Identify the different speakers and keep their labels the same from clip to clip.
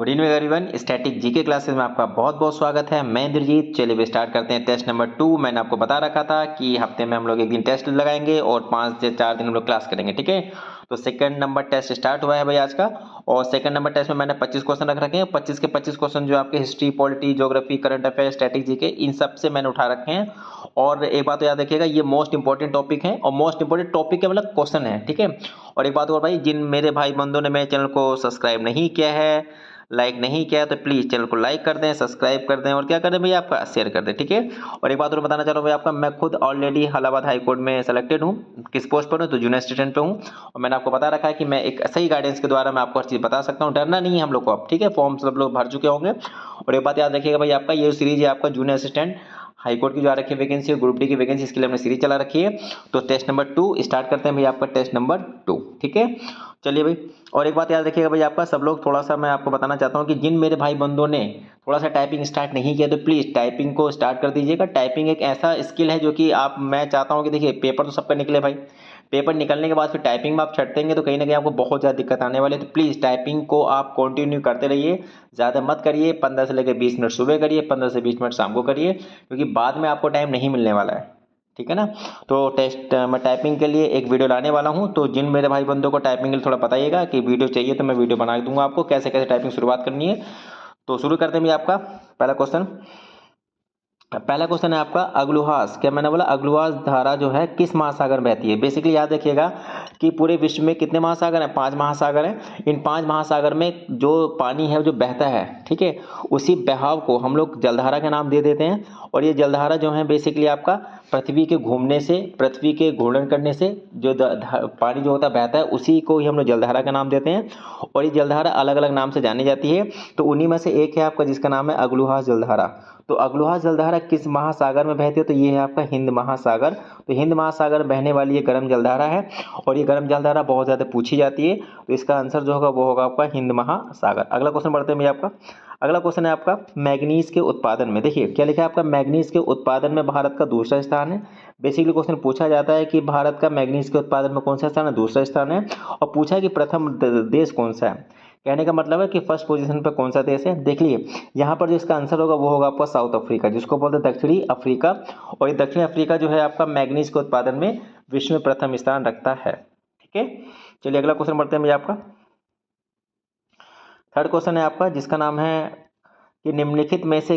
Speaker 1: Good evening everyone. Static GK classes में आपका बहुत बहुत स्वागत है। मैं इंद्रजीत। चलिए भी स्टार्ट करते हैं। टेस्ट नंबर 2 मैंने आपको बता रखा था कि हफ्ते में हम लोग एक दिन टेस्ट लगाएंगे और 5 से 4 दिन हम लोग क्लास करेंगे, ठीक है। तो सेकंड नंबर टेस्ट स्टार्ट हुआ है भाई आज का। और सेकंड नंबर टेस्ट में मैंने 25 क्वेश्चन रख रखे हैं। 25 के 25 क्वेश्चन जो आपके history, polity, geography, current affair, static GK, इन सब से मैंने उठा रखे हैं। और एक बात तो याद रखिएगा, ये मोस्ट इंपॉर्टेंट टॉपिक है और मोस्ट इंपॉर्टेंट टॉपिक के मतलब क्वेश्चन है, ठीक है। और एक बात और भाई, जिन मेरे भाई बंधुओं ने मेरे चैनल को सब्सक्राइब नहीं किया है, लाइक नहीं किया, तो प्लीज़ चैनल को लाइक कर दें, सब्सक्राइब कर दें और क्या करें भैया, आपका शेयर कर दें, ठीक है। और एक बात और बताना चाह रहा हूँ भाई आपका, मैं खुद ऑलरेडी इलाहाबाद हाई कोर्ट में सेलेक्टेड हूँ। किस पोस्ट पर हूँ? तो जूनियर असिस्टेंट पे हूँ। और मैंने आपको बता रखा है कि मैं एक सही गाइडेंस के द्वारा मैं आपको हर चीज़ बता सकता हूँ। डरना नहीं है हम लोग को अब, ठीक है। फॉर्म सब लोग भर चुके होंगे। और एक बात याद रखिएगा भाई, आपका ये सीरीज है आपका जूनियर असिस्टेंट हाईकोर्ट की जो आ रखी है वैकेंसी, ग्रुप डी की वैकेंसी, इसके लिए हमने सीरीज चला रखी है। तो टेस्ट नंबर 2 स्टार्ट करते हैं भाई, आपका टेस्ट नंबर 2, ठीक है। चलिए भाई, और एक बात याद रखिएगा भाई आपका, सब लोग थोड़ा सा मैं आपको बताना चाहता हूँ कि जिन मेरे भाई बंधुओं ने थोड़ा सा टाइपिंग स्टार्ट नहीं किया, तो प्लीज़ टाइपिंग को स्टार्ट कर दीजिएगा। टाइपिंग एक ऐसा स्किल है जो कि मैं चाहता हूँ कि देखिए, पेपर तो सबका निकले भाई, पेपर निकलने के बाद फिर टाइपिंग में आप छटतेंगे तो कहीं ना कहीं आपको बहुत ज़्यादा दिक्कत आने वाली है। तो प्लीज़ टाइपिंग को आप कंटिन्यू करते रहिए, ज़्यादा मत करिए। 15 से लेकर 20 मिनट सुबह करिए, 15 से 20 मिनट शाम को करिए, क्योंकि बाद में आपको टाइम नहीं मिलने वाला है, ठीक है ना। तो टेस्ट मैं टाइपिंग के लिए एक वीडियो लाने वाला हूं, तो जिन मेरे भाई बंधुओं को टाइपिंग के लिए थोड़ा बताइएगा कि वीडियो चाहिए, तो मैं वीडियो बना दूंगा आपको कैसे कैसे टाइपिंग शुरुआत करनी है। तो शुरू करते हैं भैया आपका पहला क्वेश्चन। पहला क्वेश्चन है आपका, अग्लुहास, क्या मैंने बोला, अग्लुहास धारा जो है किस महासागर में बहती है। बेसिकली याद रखिएगा कि पूरे विश्व में कितने महासागर हैं? 5 महासागर हैं। इन 5 महासागर में जो पानी है जो बहता है, ठीक है, उसी बहाव को हम लोग जलधारा का नाम दे देते हैं। और ये जलधारा जो है बेसिकली आपका पृथ्वी के घूमने से, पृथ्वी के घूर्णन करने से जो पानी जो होता है बहता है, उसी को ही हम लोग जलधारा का नाम देते हैं। और ये जलधारा अलग अलग नाम से जानी जाती है। तो उन्हीं में से एक है आपका जिसका नाम है अग्लुहास जलधारा। तो अग्लुहास जलधारा किस महासागर में बहती है? तो ये है आपका हिंद महासागर। तो हिंद महासागर में बहने वाली ये गर्म जलधारा है और ये गर्म जलधारा बहुत ज़्यादा पूछी जाती है। तो इसका आंसर जो होगा वो होगा आपका हिंद महासागर। अगला क्वेश्चन बढ़ते हैं भैया आपका। अगला क्वेश्चन है आपका, मैग्नीज के उत्पादन में, देखिए क्या लिखा है आपका, मैग्नीज के उत्पादन में भारत का दूसरा स्थान है। बेसिकली क्वेश्चन पूछा जाता है कि भारत का मैग्नीज के उत्पादन में कौन सा स्थान है? दूसरा स्थान है। और पूछा है कि प्रथम देश कौन सा है। कहने का मतलब है कि फर्स्ट पोजीशन पर कौन सा देश है। देख लिए यहाँ पर जो इसका आंसर होगा वो होगा आपका साउथ अफ्रीका, जिसको बोलते हैं दक्षिणी अफ्रीका। और ये दक्षिणी अफ्रीका जो है आपका मैग्नीज के उत्पादन में विश्व में प्रथम स्थान रखता है, ठीक है। चलिए अगला क्वेश्चन बढ़ते हैं भैया आपका। थर्ड क्वेश्चन है आपका जिसका नाम है कि निम्नलिखित में से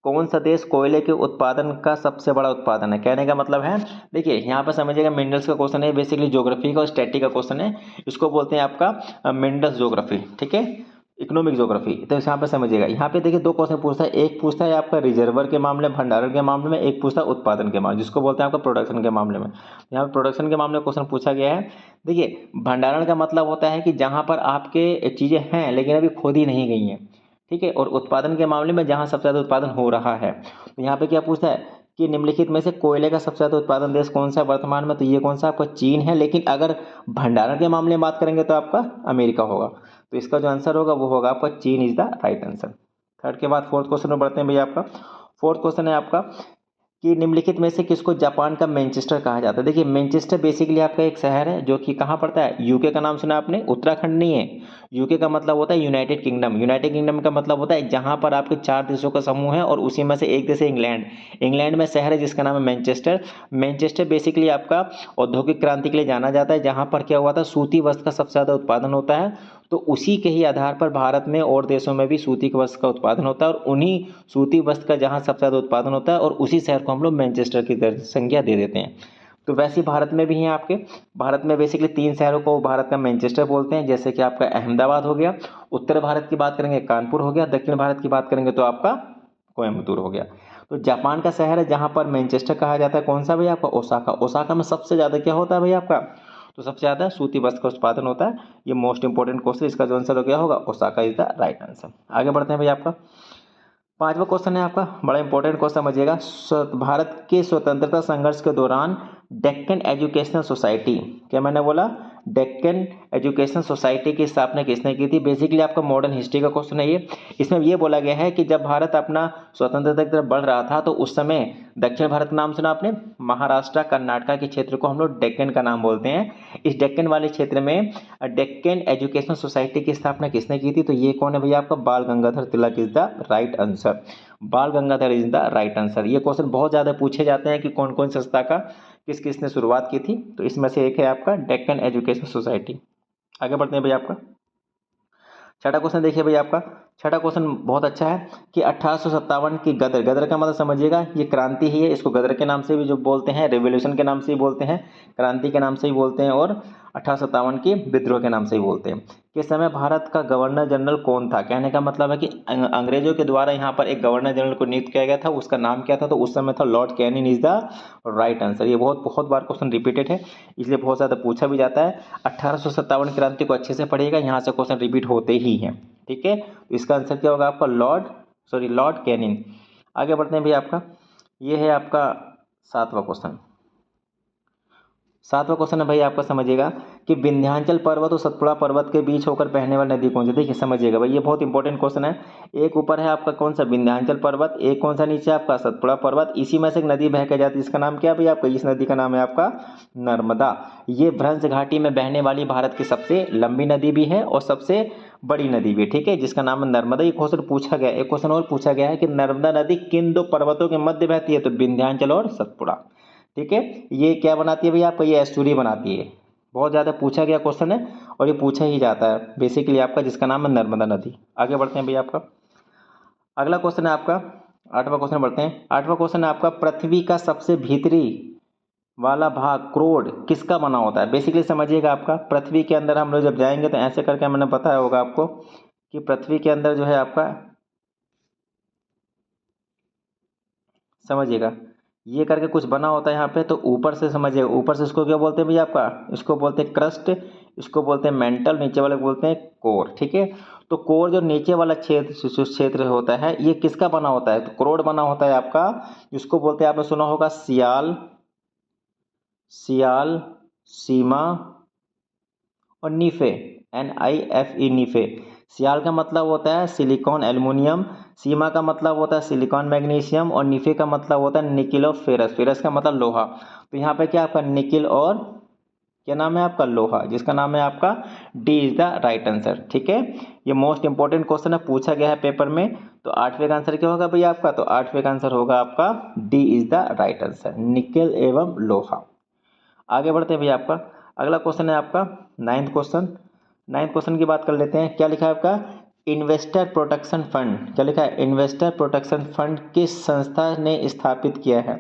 Speaker 1: कौन सा देश कोयले के उत्पादन का सबसे बड़ा उत्पादन है। कहने का मतलब है, देखिए यहाँ पर समझिएगा, मिनरल्स का क्वेश्चन है, बेसिकली ज्योग्राफी का और स्टैटिक का क्वेश्चन है। इसको बोलते हैं आपका मिनरल्स ज्योग्राफी, ठीक है, इकोनॉमिक ज्योग्राफी। तो यहाँ पे समझिएगा, यहाँ पे देखिए 2 क्वेश्चन पूछता है। एक पूछता है आपका रिजर्वर के मामले, भंडारण के मामले में, एक पूछता है उत्पादन के मामले, जिसको बोलते हैं आपका प्रोडक्शन के मामले में। यहाँ पे प्रोडक्शन के मामले में क्वेश्चन पूछा गया है। देखिए भंडारण का मतलब होता है कि जहाँ पर आपके चीज़ें हैं लेकिन अभी खोदी नहीं गई हैं, ठीक है। और उत्पादन के मामले में जहाँ सबसे ज़्यादा उत्पादन हो रहा है। तो यहाँ पे क्या पूछता है कि निम्नलिखित में से कोयले का सबसे ज़्यादा उत्पादन देश कौन सा है वर्तमान में? तो ये कौन सा आपका चीन है। लेकिन अगर भंडारण के मामले में बात करेंगे तो आपका अमेरिका होगा। तो इसका जो आंसर होगा वो होगा आपका चीन is the right answer. Third के बाद फोर्थ क्वेश्चन में बढ़ते हैं भैया आपका। फोर्थ क्वेश्चन है आपका कि निम्नलिखित में से किसको जापान का मैनचेस्टर कहा जाता है। देखिए मैनचेस्टर बेसिकली आपका एक शहर है जो कि कहाँ पड़ता है? यूके का नाम सुना आपने? उत्तराखंड नहीं है। यूके का मतलब होता है यूनाइटेड किंगडम। यूनाइटेड किंगडम का मतलब होता है जहाँ पर आपके 4 देशों का समूह है और उसी में से एक देश है इंग्लैंड। इंग्लैंड में शहर है जिसका नाम है मैनचेस्टर। मैनचेस्टर बेसिकली आपका औद्योगिक क्रांति के लिए जाना जाता है, जहाँ पर क्या हुआ था, सूती वस्त्र का सबसे ज़्यादा उत्पादन होता है। तो उसी के ही आधार पर भारत में और देशों में भी सूती के वस्त्र का उत्पादन होता है, और उन्हीं सूती वस्त्र का जहाँ सबसे ज़्यादा उत्पादन होता है और उसी शहर को हम लोग मैनचेस्टर की संज्ञा दे देते हैं। तो वैसे ही भारत में भी हैं आपके। भारत में बेसिकली 3 शहरों को भारत का मैनचेस्टर बोलते हैं, जैसे कि आपका अहमदाबाद हो गया, उत्तर भारत की बात करेंगे कानपुर हो गया, दक्षिण भारत की बात करेंगे तो आपका कोयम्बतूर हो गया। तो जापान का शहर है जहाँ पर मैनचेस्टर कहा जाता है, कौन सा भैया आपका? ओसाका। ओसाका में सबसे ज़्यादा क्या होता है भैया आपका? तो सबसे ज़्यादा सूती वस्त्र का उत्पादन होता है। ये मोस्ट इंपॉर्टेंट क्वेश्चन, इसका जो आंसर हो गया होगा Osaka is the right answer. आगे बढ़ते हैं भैया आपका। 5वां क्वेश्चन है आपका, बड़ा इंपॉर्टेंट क्वेश्चन समझिएगा। भारत के स्वतंत्रता संघर्ष के दौरान डेक्कन एजुकेशनल सोसाइटी, क्या मैंने बोला, डेक्कन एजुकेशनल सोसाइटी की स्थापना किसने की थी? बेसिकली आपका मॉडर्न हिस्ट्री का क्वेश्चन है ये। इसमें ये बोला गया है कि जब भारत अपना स्वतंत्रता की तरफ बढ़ रहा था तो उस समय दक्षिण भारत का नाम सुना आपने, महाराष्ट्र कर्नाटका के क्षेत्र को हम लोग डेक्कन का नाम बोलते हैं। इस डेक्कन वाले क्षेत्र में डेक्कन एजुकेशनल सोसाइटी की स्थापना किसने की थी? तो ये कौन है भैया? आपका बाल Gangadhar Tilak is the right answer. बाल Gangadhar is the right answer. ये क्वेश्चन बहुत ज़्यादा पूछे जाते हैं कि कौन कौन संस्था का किस किसने शुरुआत की थी, तो इसमें से एक है आपका डेक्कन एजुकेशन सोसाइटी। आगे बढ़ते हैं भैया आपका छठा क्वेश्चन देखिए भैया आपका छठा क्वेश्चन बहुत अच्छा है कि 1857 की गदर, गदर का मतलब समझिएगा, ये क्रांति ही है, इसको गदर के नाम से भी जो बोलते हैं, रेवोल्यूशन के नाम से ही बोलते हैं, क्रांति के नाम से ही बोलते हैं, और 1857 की विद्रोह के नाम से ही बोलते हैं। किस समय भारत का गवर्नर जनरल कौन था? कहने का मतलब है कि अंग्रेजों के द्वारा यहाँ पर एक गवर्नर जनरल को नियुक्त किया गया था, उसका नाम क्या था? तो उस समय था Lord Canning is the right answer. ये बहुत बहुत बार क्वेश्चन रिपीटेड है, इसलिए बहुत ज़्यादा पूछा भी जाता है। 1857 क्रांति को अच्छे से पढ़िएगा, यहाँ से क्वेश्चन रिपीट होते ही हैं, ठीक है। तो इसका आंसर क्या होगा आपका? Lord Canning. आगे बढ़ते हैं भैया आपका, ये है आपका सातवां क्वेश्चन। सातवां क्वेश्चन है भाई आपका, समझिएगा कि विंध्याचल पर्वत और सतपुड़ा पर्वत के बीच होकर बहने वाली नदी कौन सी? देखिए समझिएगा भाई, ये बहुत इंपॉर्टेंट क्वेश्चन है। एक ऊपर है आपका कौन सा? विंध्याचल पर्वत, एक कौन सा नीचे आपका? सतपुड़ा पर्वत। इसी में से एक नदी बह के जाती है, इसका नाम क्या है भाई आपका? इस नदी का नाम है आपका नर्मदा। ये भ्रंश घाटी में बहने वाली भारत की सबसे लंबी नदी भी है और सबसे बड़ी नदी भी, ठीक है, जिसका नाम है नर्मदा। ये क्वेश्चन पूछा गया, एक क्वेश्चन और पूछा गया है कि नर्मदा नदी किन दो पर्वतों के मध्य बहती है? तो विंध्याचल और सतपुड़ा, ठीक है। ये क्या बनाती है भैया आपका? ये एस्टूरी बनाती है। बहुत ज़्यादा पूछा गया क्वेश्चन है और ये पूछा ही जाता है बेसिकली आपका, जिसका नाम है नर्मदा नदी। आगे बढ़ते हैं भैया आपका अगला क्वेश्चन है आपका आठवां क्वेश्चन बढ़ते हैं। आठवां क्वेश्चन है आपका, पृथ्वी का सबसे भीतरी वाला भाग क्रोड किसका बना होता है? बेसिकली समझिएगा आपका, पृथ्वी के अंदर हम लोग जब जाएंगे तो ऐसे करके मैंने बताया होगा आपको कि पृथ्वी के अंदर जो है आपका, समझिएगा ये करके कुछ बना होता है यहाँ पे, तो ऊपर से समझिएगा, ऊपर से इसको क्या बोलते हैं भैया आपका? इसको बोलते हैं क्रस्ट, इसको बोलते हैं मेंटल, नीचे वाले को बोलते हैं कोर, ठीक है। तो कोर जो नीचे वाला क्षेत्र होता है, ये किसका बना होता है? तो क्रोड बना होता है आपका, जिसको बोलते हैं, आपने सुना होगा सियाल, सियाल, सीमा और नीफे, NIFE, नीफे। सियाल का मतलब होता है सिलिकॉन एल्युमिनियम, सीमा का मतलब होता है सिलिकॉन मैग्नीशियम, और नीफे का मतलब होता है निकिल और फेरस, फेरस का मतलब लोहा। तो यहाँ पे क्या आपका निकिल और क्या नाम है आपका? लोहा, जिसका नाम है आपका D is the right answer, ठीक है। ये मोस्ट इंपॉर्टेंट क्वेश्चन है, पूछा गया है पेपर में। तो आठवें का आंसर क्या होगा भैया आपका? तो आठवें का आंसर होगा आपका D is the right answer, nickel एवं लोहा। आगे बढ़ते हैं भैया आपका अगला क्वेश्चन है आपका नाइन्थ क्वेश्चन। नाइन्थ क्वेश्चन की बात कर लेते हैं। क्या लिखा है आपका? इन्वेस्टर प्रोटेक्शन फंड, क्या लिखा है? इन्वेस्टर प्रोटेक्शन फंड किस संस्था ने स्थापित किया है?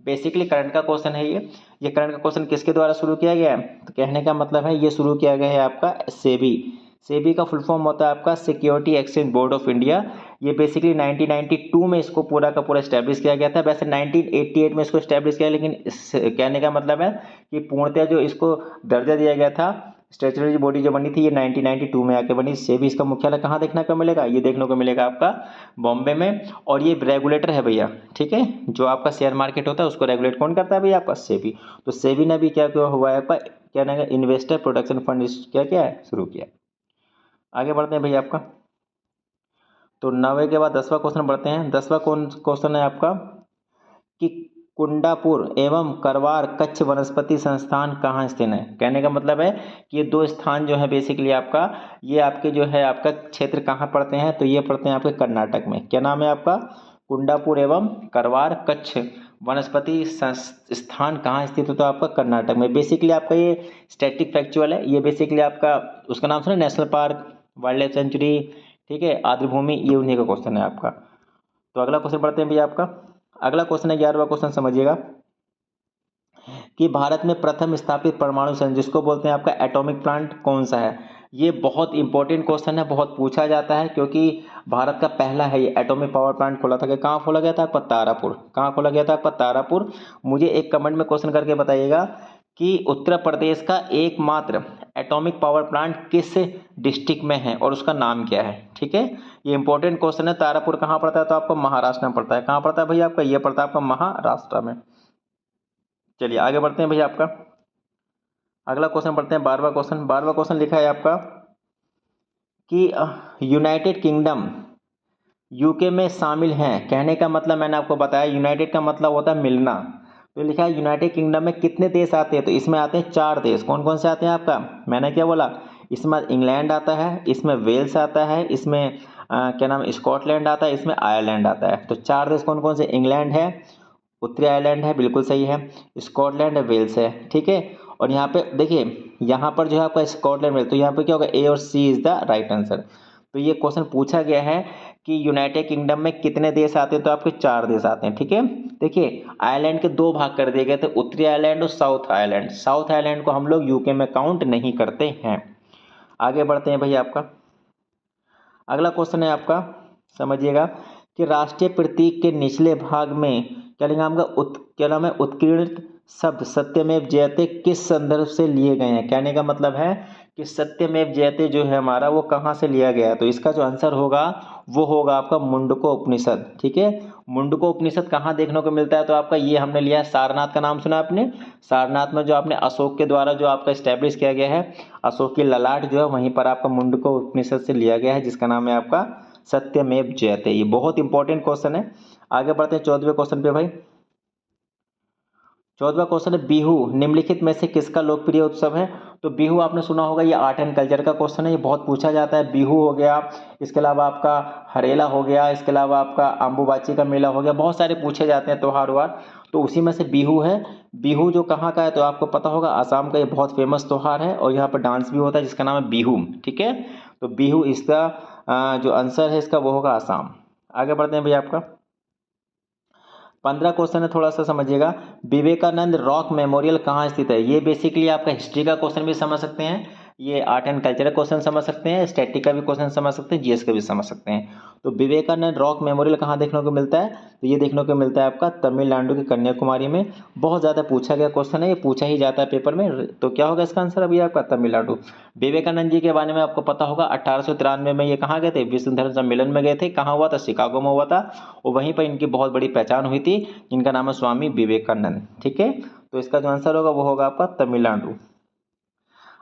Speaker 1: बेसिकली करंट का क्वेश्चन है ये करंट का क्वेश्चन किसके द्वारा शुरू किया गया है? तो कहने का मतलब है ये शुरू किया गया है आपका सेबी। सेबी का फुल फॉर्म होता है आपका security exchange board of India. ये बेसिकली 1992 में इसको पूरा का पूरा स्टैब्लिश किया गया था। वैसे 1988 में इसको स्टैब्लिश किया, लेकिन कहने का मतलब है कि पूर्णतः जो इसको दर्जा दिया गया था, स्टैट्यूटरी बॉडी जो बनी थी, ये 1992 में आके बनी। सेबी इसका मुख्यालय कहाँ देखने को मिलेगा? ये देखने को मिलेगा आपका बॉम्बे में। और ये रेगुलेटर है भैया, ठीक है, जो आपका शेयर मार्केट होता है उसको रेगुलेट कौन करता है भैया? आपका सेबी। तो सेबी ने भी क्या क्या हुआ है आपका, क्या नाम है, इन्वेस्टर प्रोटेक्शन फंड क्या क्या है शुरू किया। आगे बढ़ते हैं भैया आपका, तो 9वें के बाद 10वां क्वेश्चन बढ़ते हैं। 10वां क्वेश्चन है आपका कि कुंडापुर एवं करवार कच्छ वनस्पति संस्थान कहाँ स्थित है? कहने का मतलब है कि ये दो स्थान जो है बेसिकली आपका, ये आपके जो है आपका क्षेत्र कहाँ पड़ते हैं? तो ये पड़ते हैं आपके कर्नाटक में। क्या नाम है आपका? कुंडापुर एवं करवार कच्छ वनस्पति संस्थान कहाँ स्थित होता है? आपका कर्नाटक में। बेसिकली आपका ये स्टैटिक फैक्चुअल है, ये बेसिकली आपका उसका नाम सुना, national park, wild life sanctuary, ठीक है, आर्द्र भूमि, ये उन्हीं का क्वेश्चन है आपका। तो अगला क्वेश्चन पढ़ते हैं भैया आपका। अगला क्वेश्चन है 11वां क्वेश्चन, समझिएगा कि भारत में प्रथम स्थापित परमाणु संयंत्र जिसको बोलते हैं आपका एटॉमिक प्लांट कौन सा है? ये बहुत इंपॉर्टेंट क्वेश्चन है, बहुत पूछा जाता है, क्योंकि भारत का पहला है ये एटॉमिक पावर प्लांट खोला था। कहाँ खोला गया था आपका? तारापुर। कहाँ खोला गया था आपका? तारापुर। मुझे एक कमेंट में क्वेश्चन करके बताइएगा कि उत्तर प्रदेश का एकमात्र एटॉमिक पावर प्लांट किस डिस्ट्रिक्ट में है और उसका नाम क्या है, ठीक है। ये इंपॉर्टेंट क्वेश्चन है। तारापुर कहाँ पड़ता है? तो आपको महाराष्ट्र में पड़ता है। कहाँ पड़ता है भैया आपका? ये पड़ता है आपका महाराष्ट्र में। चलिए आगे बढ़ते हैं भैया। आपका अगला क्वेश्चन पढ़ते हैं। 12वां क्वेश्चन। 12वां क्वेश्चन लिखा है आपका कि यूनाइटेड किंगडम यूके में शामिल हैं। कहने का मतलब मैंने आपको बताया, यूनाइटेड का मतलब होता है मिलना। तो लिखा है यूनाइटेड किंगडम में कितने देश आते हैं, तो इसमें आते हैं 4 देश। कौन कौन से आते हैं आपका, मैंने क्या बोला, इसमें इंग्लैंड आता है, इसमें वेल्स आता है, इसमें क्या नाम है, स्कॉटलैंड आता है, इसमें आयरलैंड आता है। तो 4 देश कौन कौन से, इंग्लैंड है, उत्तरी आयरलैंड है, बिल्कुल सही है, स्कॉटलैंड है, वेल्स है, ठीक है। और यहाँ पे देखिए, यहाँ पर जो है आपका स्कॉटलैंड वेल्स, तो यहाँ पे क्या होगा, ए और सी इज द राइट आंसर। तो ये क्वेश्चन पूछा गया है कि यूनाइटेड किंगडम में कितने देश आते हैं, तो आपके 4 देश आते हैं, ठीक है। देखिए आयरलैंड के 2 भाग कर दिए गए थे, उत्तरी आयरलैंड और साउथ आयरलैंड। साउथ आयरलैंड को हम लोग यूके में काउंट नहीं करते हैं। आगे बढ़ते हैं भैया। आपका अगला क्वेश्चन है आपका, समझिएगा कि राष्ट्रीय प्रतीक के निचले भाग में क्या लिखा होगा, क्या नाम है, उत्कीर्णित शब्द सत्यमेव जयते किस संदर्भ से लिए गए हैं। कहने का मतलब है कि सत्यमेव जयते जो है हमारा, वो कहाँ से लिया गया है, तो इसका जो आंसर होगा वो होगा आपका मुंडको उपनिषद, ठीक है। मुंडको उपनिषद कहाँ देखने को मिलता है, तो आपका ये हमने लिया है सारनाथ का नाम सुना आपने। सारनाथ में जो आपने अशोक के द्वारा जो आपका स्टैब्लिश किया गया है, अशोक की ललाट जो है वहीं पर आपका मुंडको उपनिषद से लिया गया है, जिसका नाम है आपका सत्यमेव जयते। ये बहुत इंपॉर्टेंट क्वेश्चन है। आगे बढ़ते हैं 14वें क्वेश्चन पे भाई। 14वां क्वेश्चन है, बिहू निम्नलिखित में से किसका लोकप्रिय उत्सव है। तो बिहू आपने सुना होगा, ये आर्ट एंड कल्चर का क्वेश्चन है, ये बहुत पूछा जाता है। बिहू हो गया, इसके अलावा आपका हरेला हो गया, इसके अलावा आपका अम्बुबाची का मेला हो गया, बहुत सारे पूछे जाते हैं त्योहार वार, तो उसी में से बिहू है। बिहू जो कहाँ का है, तो आपको पता होगा आसाम का ये बहुत फेमस त्योहार है, और यहाँ पर डांस भी होता है जिसका नाम है बिहू, ठीक है। तो बिहू इसका जो आंसर है इसका वो होगा आसाम। आगे बढ़ते हैं भैया। आपका 15 क्वेश्चन है, थोड़ा सा समझिएगा। विवेकानंद रॉक मेमोरियल कहाँ स्थित है। ये बेसिकली आपका हिस्ट्री का क्वेश्चन भी समझ सकते हैं, ये आर्ट एंड कल्चर का क्वेश्चन समझ सकते हैं, स्टैटिक का भी क्वेश्चन समझ सकते हैं, जीएस का भी समझ सकते हैं। तो विवेकानंद रॉक मेमोरियल कहाँ देखने को मिलता है, तो ये देखने को मिलता है आपका तमिलनाडु के कन्याकुमारी में। बहुत ज़्यादा पूछा गया क्वेश्चन है, ये पूछा ही जाता है पेपर में। तो क्या होगा इसका आंसर अभी आपका तमिलनाडु। विवेकानंद जी के बारे में आपको पता होगा, 1893 में ये कहाँ गए थे, विश्व धर्म सम्मेलन में गए थे। कहाँ हुआ था, शिकागो में हुआ था, और वहीं पर इनकी बहुत बड़ी पहचान हुई थी, इनका नाम है स्वामी विवेकानंद, ठीक है। तो इसका जो आंसर होगा वो होगा आपका तमिलनाडु।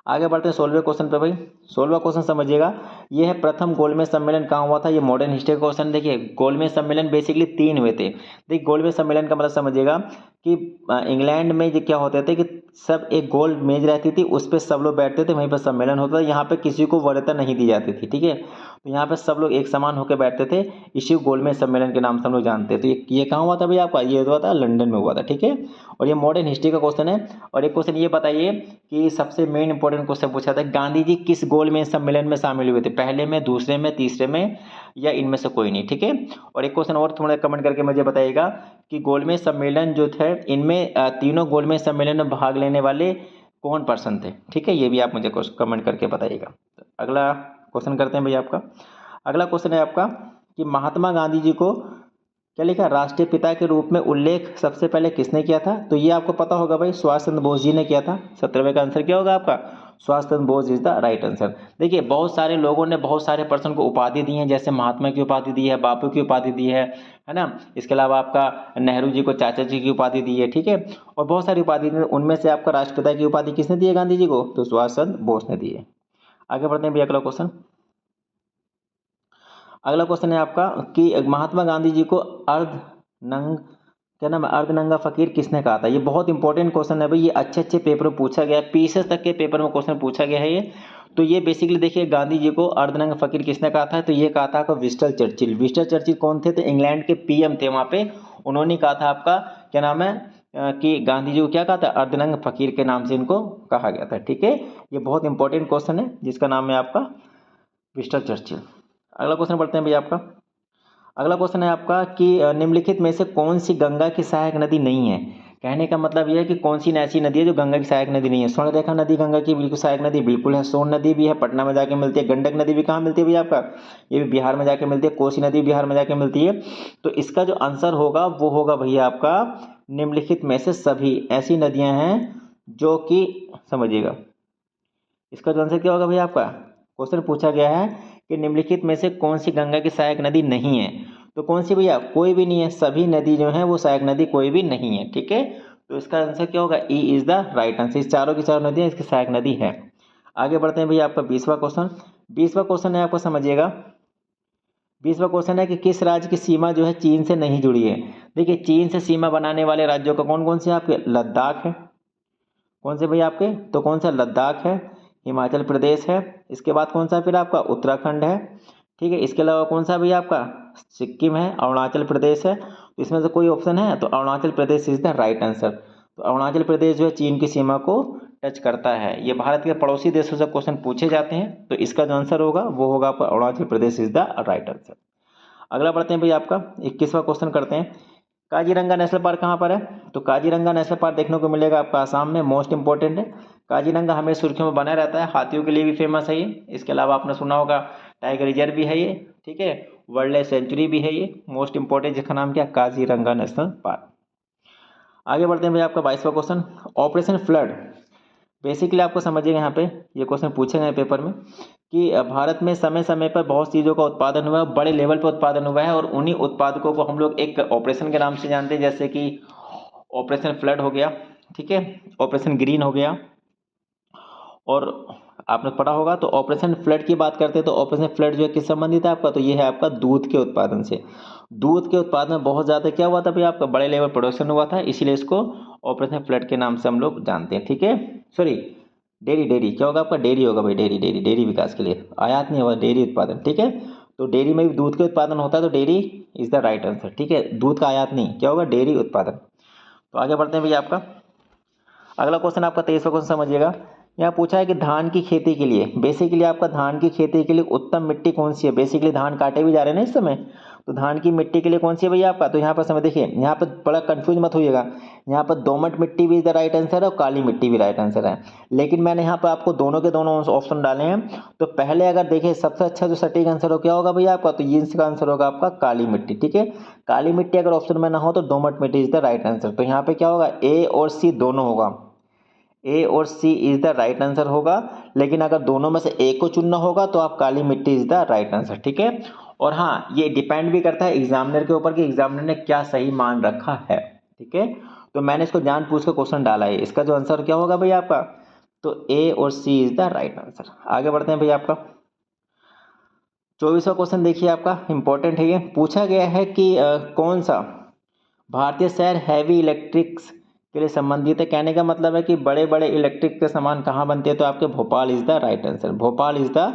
Speaker 1: आगे बढ़ते हैं 16वें क्वेश्चन पे भाई। 16वां क्वेश्चन समझिएगा, ये है प्रथम गोलमेज सम्मेलन कहाँ हुआ था। ये मॉडर्न हिस्ट्री का क्वेश्चन। देखिए गोलमेज सम्मेलन बेसिकली 3 हुए थे। देखिए गोलमेज सम्मेलन का मतलब समझिएगा कि इंग्लैंड में जो क्या होते थे कि सब एक गोल मेज रहती थी, उस पर सब लोग बैठते थे, वहीं पर सम्मेलन होता था। यहाँ पे किसी को वरीयता नहीं दी जाती थी, ठीक है। तो यहाँ पे सब लोग एक समान होकर बैठते थे, इसी गोलमेज सम्मेलन के नाम से हम लोग जानते थे। ये कहाँ हुआ था भैया आपका, ये हुआ था लंदन में हुआ था, ठीक है। और ये मॉडर्न हिस्ट्री का क्वेश्चन है। और एक क्वेश्चन ये बताइए कि सबसे मेन इंपॉर्टेंट क्वेश्चन पूछा था, गांधी जी किस गोलमेज सम्मेलन में शामिल हुए थे, पहले में, दूसरे में, तीसरे में, या इनमें से कोई नहीं, ठीक है। और एक क्वेश्चन और थोड़ा कमेंट करके मुझे बताइएगा कि गोलमेज सम्मेलन जो थे इनमें तीनों गोलमेज सम्मेलन में भाग लेने वाले कौन पर्सन थे, ठीक है। ये भी आप मुझे कमेंट करके बताइएगा। तो अगला क्वेश्चन करते हैं भैया। आपका अगला क्वेश्चन है आपका कि महात्मा गांधी जी को क्या लिखा, राष्ट्रीय पिता के रूप में उल्लेख सबसे पहले किसने किया था। तो ये आपको पता होगा भाई, सुभाष चंद्र बोस जी ने किया था। 17वें का आंसर क्या होगा आपका, Subhash Chandra Bose is the right answer. देखिए बहुत सारे लोगों ने बहुत सारे पर्सन को उपाधि दी है, जैसे महात्मा की उपाधि दी है, बापू की उपाधि दी है ना। इसके अलावा आपका नेहरू जी को चाचा जी की उपाधि दी है, ठीक है। और बहुत सारी उपाधि दी, उनमें से आपका राष्ट्रपिता की उपाधि किसने दी है गांधी जी को, तो सुभाष चंद्र बोस ने दी है। आगे बढ़ते हैं भैया अगला क्वेश्चन। अगला क्वेश्चन है आपका कि महात्मा गांधी जी को अर्ध नंग क्या नाम है, अर्धनंगा फकीर किसने कहा था। ये बहुत इंपॉर्टेंट क्वेश्चन है भाई, ये अच्छे अच्छे पेपर में पूछा गया है, पीसीएस तक के पेपर में क्वेश्चन पूछा गया है ये। तो ये बेसिकली देखिए गांधी जी को अर्धनंगा फकीर किसने कहा था, तो ये कहा था आपका विंस्टन चर्चिल। विंस्टन चर्चिल कौन थे, तो इंग्लैंड के पीएम थे वहाँ पे। उन्होंने कहा था आपका क्या नाम है कि गांधी जी को क्या कहा था, अर्धनंग फकीर के नाम से इनको कहा गया था, ठीक है। ये बहुत इंपॉर्टेंट क्वेश्चन है जिसका नाम है आपका विंस्टन चर्चिल। अगला क्वेश्चन पढ़ते हैं भैया। आपका अगला क्वेश्चन है आपका कि निम्नलिखित में से कौन सी गंगा की सहायक नदी नहीं है। कहने का मतलब यह है कि कौन सी ऐसी नदी है जो गंगा की सहायक नदी नहीं है। स्वर्णरेखा नदी गंगा की बिल्कुल सहायक नदी बिल्कुल है। सोन नदी भी है, पटना में जाके मिलती है। गंडक नदी भी कहाँ मिलती है भैया आपका, ये भी बिहार में जाके मिलती है। कोसी नदी बिहार में जाके मिलती है। तो इसका जो आंसर होगा वो होगा भैया आपका निम्नलिखित में से सभी ऐसी नदियां हैं जो कि, समझिएगा इसका जो आंसर क्या होगा भैया आपका, क्वेश्चन पूछा गया है कि निम्नलिखित में से कौन सी गंगा की सहायक नदी नहीं है। तो कौन सी भैया, कोई भी नहीं है, सभी नदी जो है वो सहायक नदी कोई भी नहीं है, ठीक है। तो इसका आंसर क्या होगा, E is the right answer. इस चारों की चारों नदियाँ इसकी सहायक नदी है। आगे बढ़ते हैं भैया, आपका 20वां क्वेश्चन। 20वां क्वेश्चन है, आपको समझिएगा। 20वां क्वेश्चन है कि किस राज्य की सीमा जो है चीन से नहीं जुड़ी है। देखिए, चीन से सीमा बनाने वाले राज्यों का कौन कौन से आपके, लद्दाख है। कौन से भैया आपके, तो कौन सा, लद्दाख है, हिमाचल प्रदेश है, इसके बाद कौन सा फिर आपका उत्तराखंड है, ठीक है। इसके अलावा कौन सा भैया आपका, सिक्किम है, अरुणाचल प्रदेश है। तो इसमें से कोई ऑप्शन है, तो Arunachal Pradesh is the right answer. तो अरुणाचल प्रदेश जो है चीन की सीमा को टच करता है। ये भारत के पड़ोसी देशों से क्वेश्चन पूछे जाते हैं, तो इसका जो आंसर होगा वो होगा आपका Arunachal Pradesh is the right answer. अगला बढ़ते हैं भैया, आपका 21वां क्वेश्चन करते हैं। काजीरंगा नेशनल पार्क कहाँ पर है, तो काजीरंगा नेशनल पार्क देखने को मिलेगा आपका आसाम में। मोस्ट इंपॉर्टेंट है, काजीरंगा हमें सुर्खियों में बना रहता है, हाथियों के लिए भी फेमस है ये। इसके अलावा आपने सुना होगा टाइगर रिजर्व भी है ये, ठीक है, वाइल्ड लाइफ सेंचुरी भी है ये। मोस्ट इंपॉर्टेंट जिसका नाम क्या, काजीरंगा नेशनल पार्क। आगे बढ़ते हैं भैया, आपका 22वां क्वेश्चन, ऑपरेशन फ्लड। बेसिकली आपको समझिएगा, यहाँ पे ये क्वेश्चन पूछे गए पेपर में कि भारत में समय समय पर बहुत चीज़ों का उत्पादन हुआ है, बड़े लेवल पर उत्पादन हुआ है, और उन्हीं उत्पादकों को हम लोग एक ऑपरेशन के नाम से जानते हैं, जैसे कि ऑपरेशन फ्लड हो गया, ठीक है, ऑपरेशन ग्रीन हो गया। और आपने पढ़ा होगा, तो ऑपरेशन फ्लड की बात करते हैं तो ऑपरेशन फ्लड जो है किस संबंधित है आपका, तो ये है आपका दूध के उत्पादन से। दूध के उत्पादन में बहुत ज़्यादा क्या हुआ था भाई, आपका बड़े लेवल प्रोडक्शन हुआ था, इसीलिए इसको ऑपरेशन फ्लड के नाम से हम लोग जानते हैं, ठीक है। सॉरी, डेयरी, डेयरी क्या होगा आपका, डेयरी होगा भाई, डेयरी, डेयरी, डेयरी विकास के लिए, आयात नहीं होगा, डेयरी उत्पादन, ठीक है। तो डेयरी में भी दूध के उत्पादन होता है, तो dairy is the right answer, ठीक है। दूध का आयात नहीं, क्या होगा, डेयरी उत्पादन। तो आगे बढ़ते हैं भैया, आपका अगला क्वेश्चन, आपका 23वां क्वेश्चन समझिएगा। यहाँ पूछा है कि धान की खेती के लिए, बेसिकली आपका धान की खेती के लिए उत्तम मिट्टी कौन सी है। बेसिकली धान काटे भी जा रहे हैं ना इस समय, तो धान की मिट्टी के लिए कौन सी है भैया आपका, तो यहाँ पर समय देखिए, यहाँ पर बड़ा कंफ्यूज मत होइएगा। यहाँ पर दोमट मिट्टी भी इज द राइट आंसर है और काली मिट्टी भी राइट आंसर है, लेकिन मैंने यहाँ पर आपको दोनों के दोनों ऑप्शन डाले हैं। तो पहले अगर देखिए, सबसे अच्छा जो सटीक आंसर हो क्या होगा भैया आपका, तो ये इसका आंसर होगा आपका काली मिट्टी, ठीक है। काली मिट्टी अगर ऑप्शन में ना हो तो दोमट मिट्टी इज द राइट आंसर। तो यहाँ पे क्या होगा, ए और सी दोनों होगा, ए और सी इज द राइट आंसर होगा। लेकिन अगर दोनों में से एक को चुनना होगा तो आप काली मिट्टी इज द राइट आंसर, ठीक है। और हाँ, ये डिपेंड भी करता है एग्जामिनर के ऊपर कि एग्जामिनर ने क्या सही मान रखा है, ठीक है। तो मैंने इसको जानबूझ कर क्वेश्चन डाला है, इसका जो आंसर क्या होगा भैया आपका, तो ए और सी इज द राइट आंसर। आगे बढ़ते हैं भैया, आपका 24वां क्वेश्चन देखिए, आपका इंपॉर्टेंट है। ये पूछा गया है कि कौन सा भारतीय शहर हैवी इलेक्ट्रिक्स के लिए संबंधित है। कहने का मतलब है कि बड़े बड़े इलेक्ट्रिक के सामान कहाँ बनते हैं, तो आपके Bhopal is the right answer. Bhopal is the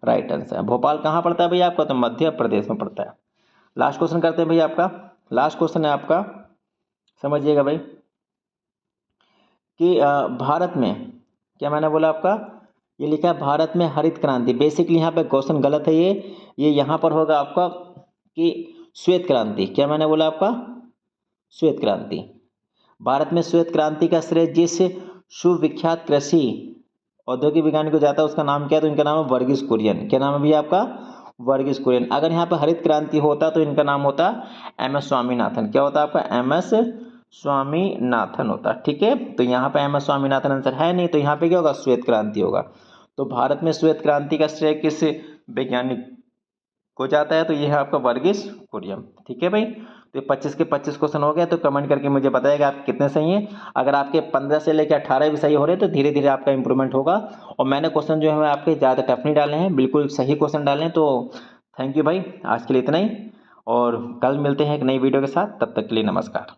Speaker 1: right answer. Bhopal कहाँ पड़ता है भैया आपका, तो मध्य प्रदेश में पड़ता है। लास्ट क्वेश्चन करते हैं भैया, आपका लास्ट क्वेश्चन है आपका, समझिएगा भाई, कि भारत में, क्या मैंने बोला आपका, ये लिखा है भारत में हरित क्रांति। बेसिकली यहाँ पे क्वेश्चन गलत है, ये यहाँ पर होगा आपका कि श्वेत क्रांति। क्या मैंने बोला आपका, श्वेत क्रांति। भारत में श्वेत क्रांति का श्रेय जिस सुविख्यात कृषि औद्योगिक वैज्ञानिक को जाता है उसका नाम क्या है, तो इनका नाम है वर्गीस कुरियन। क्या नाम है भैया आपका, वर्गीस कुरियन। अगर यहाँ पर हरित क्रांति होता तो इनका नाम होता एम एस स्वामीनाथन। क्या होता आपका, एम एस स्वामीनाथन होता, ठीक है। तो यहाँ पे एम एस स्वामीनाथन आंसर है नहीं, तो यहाँ पे क्या होगा, श्वेत क्रांति होगा। तो भारत में श्वेत क्रांति का श्रेय किस वैज्ञानिक को जाता है, तो ये है आपका वर्गीस कुरियन, ठीक है भाई। तो 25 के 25 क्वेश्चन हो गए, तो कमेंट करके मुझे बताइएगा आप कितने सही हैं। अगर आपके 15 से लेकर 18 भी सही हो रहे हैं तो धीरे धीरे आपका इंप्रूवमेंट होगा। और मैंने क्वेश्चन जो है आपके ज़्यादा टफ नहीं डाले हैं, बिल्कुल सही क्वेश्चन डाले हैं। तो थैंक यू भाई, आज के लिए इतना ही, और कल मिलते हैं एक नई वीडियो के साथ। तब तक के लिए नमस्कार।